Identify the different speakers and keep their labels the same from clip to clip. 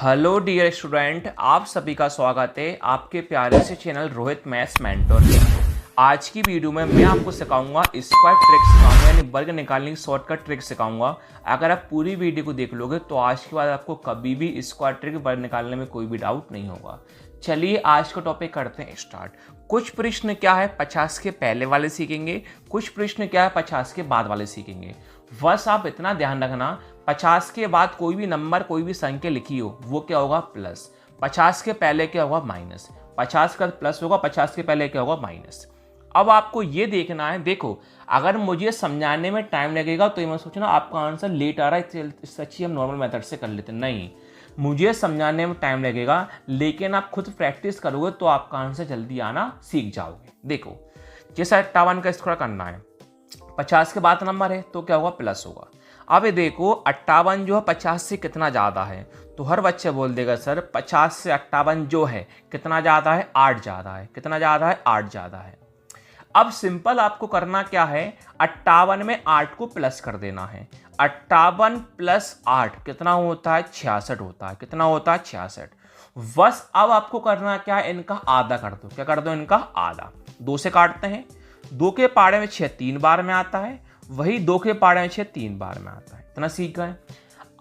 Speaker 1: Hello dear student, आप सभी का स्वागत है आपके प्यारे से चैनल रोहित मैथ्स मेंटर में। आज की वीडियो में मैं आपको सिखाऊंगा स्क्वायर ट्रिक सिखाऊंगा, यानी वर्ग निकालने की शॉर्टकट ट्रिक सिखाऊंगा। अगर आप पूरी वीडियो को देख लोगे तो आज के बाद आपको कभी भी स्क्वायर ट्रिक वर्ग निकालने में कोई भी डाउट नहीं होगा। चलिए आज का टॉपिक करते हैं स्टार्ट। कुछ प्रश्न क्या है 50 के पहले वाले सीखेंगे, कुछ प्रश्न क्या है 50 के बाद वाले सीखेंगे। बस आप इतना ध्यान रखना, 50 के बाद कोई भी नंबर कोई भी संख्या लिखी हो वो क्या होगा प्लस, 50 के पहले क्या होगा माइनस, 50 का प्लस होगा, 50 के पहले क्या होगा माइनस। अब आपको ये देखना है, देखो अगर मुझे समझाने में टाइम लगेगा तो ये मत सोचना आपका आंसर लेट आ रहा है, इससे अच्छी हम नॉर्मल मेथड से कर लेते। नहीं, मुझे समझाने में टाइम लगेगा, लेकिन आप खुद प्रैक्टिस करोगे तो आपका आंसर जल्दी आना सीख जाओगे। देखो जैसे 58 का स्क्वायर करना है, 50 के बाद नंबर है तो क्या होगा प्लस होगा। अब ये देखो 58 जो है 50 से कितना ज़्यादा है, तो हर बच्चे बोल देगा सर 50 से 58 जो है कितना ज़्यादा है, 8 ज़्यादा है। कितना ज़्यादा है, 8 ज़्यादा है। अब सिंपल आपको करना क्या है, 58 में 8 को प्लस कर देना है। 58 प्लस 8 कितना होता है, 66 होता है। कितना होता है, 66। बस अब आपको करना क्या है, इनका आधा कर दो। क्या कर दो, इनका आधा। 2 से काटते हैं, 2 के पाड़े में 6 3 बार में आता है, वही 2 के पाड़े में 6 3 बार में आता है। इतना सीख गए।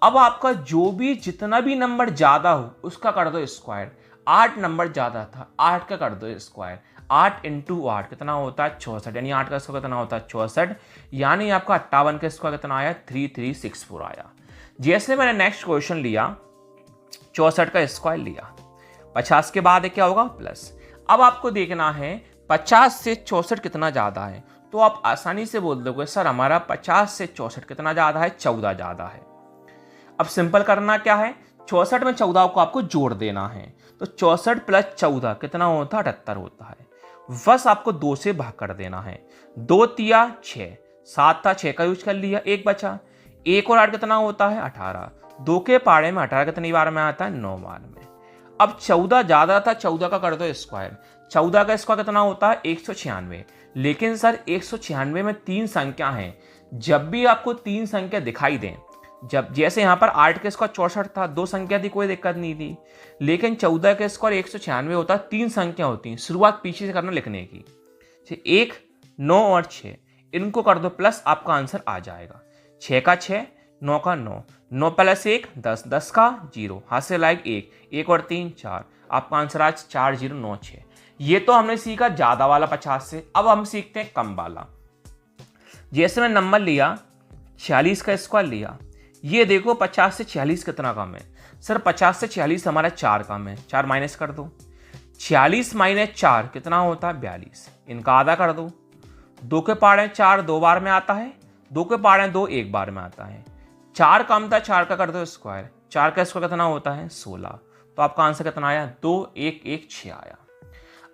Speaker 1: अब आपका जो भी जितना भी नंबर ज्यादा हो उसका कर दो स्क्वायर। 8 नंबर ज्यादा था, 8 का कर दो स्क्वायर। 8 इंटू 8 कितना होता है 66, यानी 8 का स्क्वायर कितना होता है 66, यानी आपका 58 का स्क्वायर कितना आया 3364 आया। जैसे मैंने नेक्स्ट क्वेश्चन लिया, 64 का स्क्वायर लिया, 50 के बाद क्या होगा प्लस। अब आपको देखना है 50 से 64 कितना ज्यादा है, तो आप आसानी से बोल दोगे सर हमारा 50 से 64 कितना ज्यादा है, 14 ज्यादा है। अब सिंपल करना क्या है, 64 में 14 को आपको जोड़ देना है, तो 64 प्लस 14 कितना होता है 78 होता है। बस आपको 2 से भाग कर देना है। 2 तिया 6, 7 था 6 का यूज कर लिया, 1 बचा। 1 और 8 कितना होता है 18। 2 के पाड़े में 18 कितनी बार में आता है, 9 बार में। अब 14 ज्यादा था, 14 का कर दो स्क्वायर। 14 का स्क्वायर कितना होता है 196। लेकिन सर 196 में 3 संख्या हैं, जब भी आपको 3 संख्या दिखाई दें, जब जैसे यहाँ पर 8 के स्क्वायर 64 था, 2 संख्या थी कोई दिक्कत नहीं थी, लेकिन 14 के स्क्वायर 196 होता, 3 संख्या होती हैं। शुरुआत पीछे से करना लिखने की, 1 9 और 6, इनको कर दो प्लस, आपका आंसर आ जाएगा। 6 का 6, 9 का 9, 9 प्लस 1 10, 10 का 0, हाथ से लाइक 1 और 3 4, आपका आंसर आज 4096। ये तो हमने सीखा ज्यादा वाला 50 से। अब हम सीखते हैं कम वाला। जैसे मैं नंबर लिया 46 का स्क्वायर लिया, ये देखो 50 से 46 कितना कम है, सर 50 से 46 हमारा 4 कम है, 4 माइनस कर दो। 46 माइनस 4 कितना होता है 42, इनका आधा कर दो। 2 के पाड़े 4 2 बार में आता है, 2 के पाड़े 2 1 बार में आता है। 4 कम था, 4 का कर दो स्क्वायर। 4 का स्क्वायर कितना होता है 16, तो आपका आंसर कितना आया 2116 आया।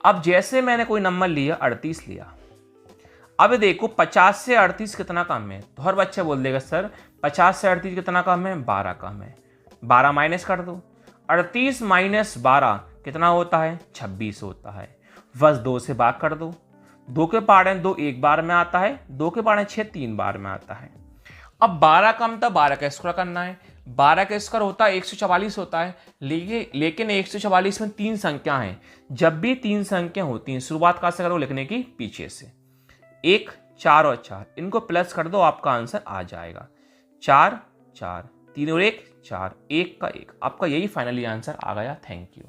Speaker 1: अब जैसे मैंने कोई नंबर लिया 38 लिया, अब देखो 50 से 38 कितना कम है, तो हर बच्चा बोल देगा सर 50 से 38 कितना कम है, 12 कम है। 12 माइनस कर दो। 38 माइनस 12 कितना होता है 26 होता है। बस 2 से भाग कर दो। 2 के पाड़े 2 1 बार में आता है, 2 के पाड़े 6 3 बार में आता है। अब 12 कम था, 12 का स्क्वायर करना है। 12 का स्क्वायर होता है 144 होता है, लेकिन 144 में 3 संख्या हैं। जब भी 3 संख्या होती हैं शुरुआत कहाँ से करो, लिखने की पीछे से। 1 4 और 4, इनको प्लस कर दो, आपका आंसर आ जाएगा 4 4, 3 और 1 4, 1 का 1, आपका यही फाइनली आंसर आ गया। Thank you.